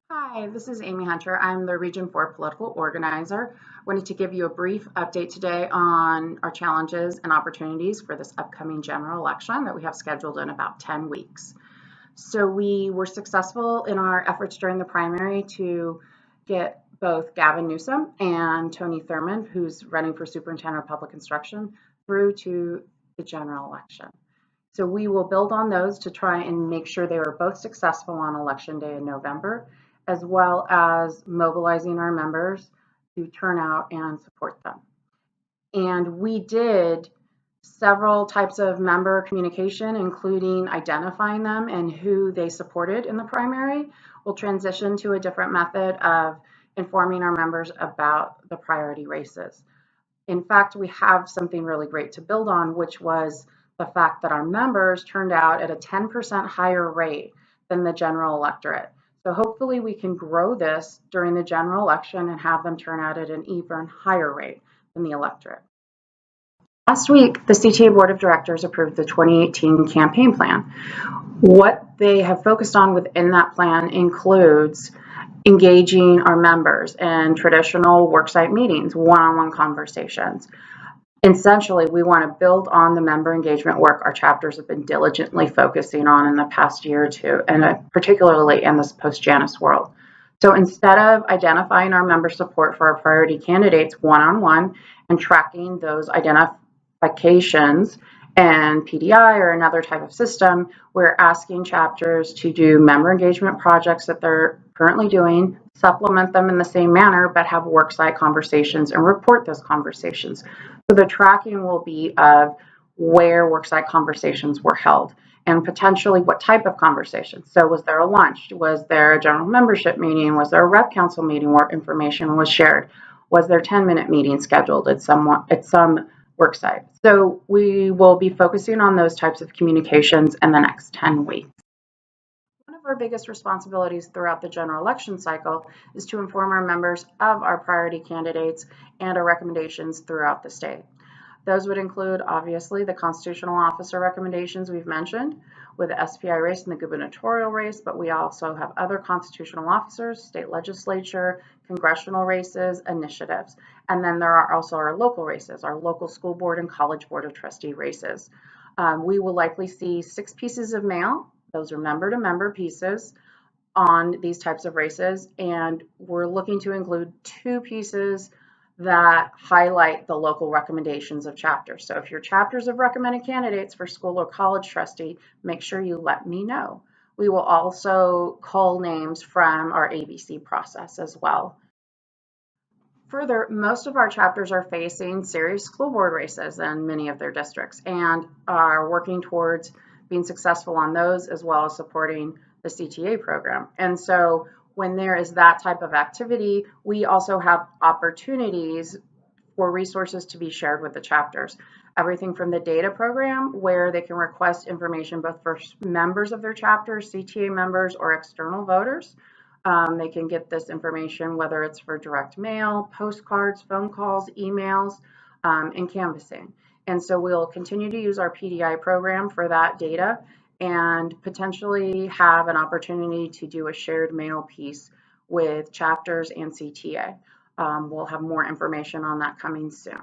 Hi, this is Amy Hunter. I'm the Region 4 political organizer. I wanted to give you a brief update today on our challenges and opportunities for this upcoming general election that we have scheduled in about 10 weeks. So we were successful in our efforts during the primary to get both Gavin Newsom and Tony Thurmond, who's running for superintendent of public instruction, through to the general election. So we will build on those to try and make sure they were both successful on election day in November, as well as mobilizing our members to turn out and support them. And we did several types of member communication, including identifying them and who they supported in the primary. We'll transition to a different method of informing our members about the priority races. In fact, we have something really great to build on, which was the fact that our members turned out at a 10% higher rate than the general electorate. So hopefully we can grow this during the general election and have them turn out at an even higher rate than the electorate. Last week, the CTA Board of Directors approved the 2018 campaign plan. What they have focused on within that plan includes engaging our members in traditional worksite meetings, one-on-one conversations. Essentially, we want to build on the member engagement work our chapters have been diligently focusing on in the past year or two, and particularly in this post-Janus world. So instead of identifying our member support for our priority candidates one-on-one and tracking those identifications and PDI or another type of system, we're asking chapters to do member engagement projects that they're currently doing, supplement them in the same manner, but have worksite conversations and report those conversations. So the tracking will be of where worksite conversations were held and potentially what type of conversations. So was there a lunch? Was there a general membership meeting? Was there a rep council meeting where information was shared? Was there 10-minute meetings scheduled at some worksite? So we will be focusing on those types of communications in the next 10 weeks. One of our biggest responsibilities throughout the general election cycle is to inform our members of our priority candidates and our recommendations throughout the state. Those would include, obviously, the constitutional officer recommendations we've mentioned with the SPI race and the gubernatorial race, but we also have other constitutional officers, state legislature, congressional races, initiatives. And then there are also our local races, our local school board and college board of trustee races. We will likely see 6 pieces of mail. Those are member-to-member pieces on these types of races, and we're looking to include 2 pieces that highlight the local recommendations of chapters. So if your chapters have recommended candidates for school or college trustee, make sure you let me know. We will also cull names from our ABC process as well. Further, most of our chapters are facing serious school board races in many of their districts and are working towards being successful on those as well as supporting the CTA program. And so when there is that type of activity, we also have opportunities for resources to be shared with the chapters. Everything from the data program, where they can request information both for members of their chapters, CTA members, or external voters. They can get this information, whether it's for direct mail, postcards, phone calls, emails, and canvassing. And so we'll continue to use our PDI program for that data and potentially have an opportunity to do a shared mail piece with chapters and CTA. We'll have more information on that coming soon.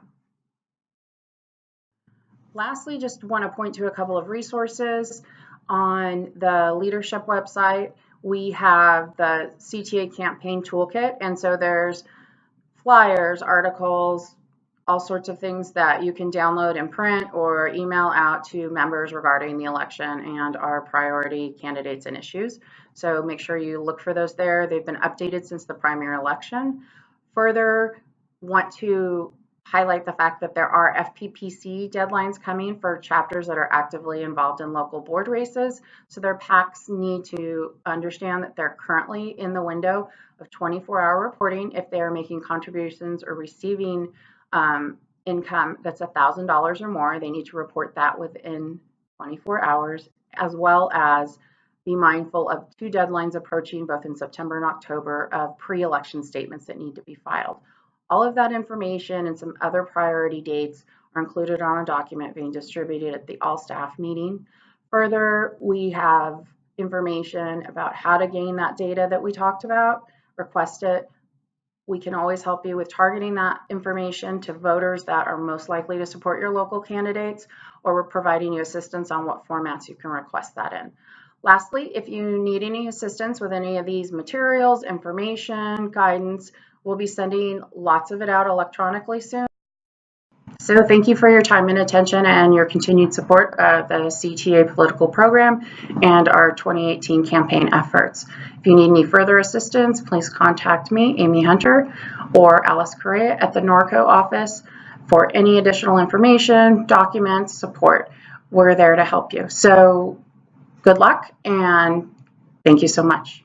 Lastly, just want to point to a couple of resources. On the leadership website, we have the CTA campaign toolkit, and so there's flyers, articles, all sorts of things that you can download and print or email out to members regarding the election and our priority candidates and issues. So make sure you look for those there. They've been updated since the primary election. Further, want to highlight the fact that there are FPPC deadlines coming for chapters that are actively involved in local board races. So their PACs need to understand that they're currently in the window of 24-hour reporting if they are making contributions or receiving income that's $1,000 or more. They need to report that within 24 hours, as well as be mindful of 2 deadlines approaching both in September and October of pre-election statements that need to be filed. All of that information and some other priority dates are included on a document being distributed at the all staff meeting. Further, we have information about how to gain that data that we talked about, request it. We can always help you with targeting that information to voters that are most likely to support your local candidates, or we're providing you assistance on what formats you can request that in. Lastly, if you need any assistance with any of these materials, information, guidance, we'll be sending lots of it out electronically soon. So thank you for your time and attention and your continued support of the CTA political program and our 2018 campaign efforts. If you need any further assistance, please contact me, Amy Hunter, or Alice Correa at the Norco office for any additional information, documents, support. We're there to help you. So good luck and thank you so much.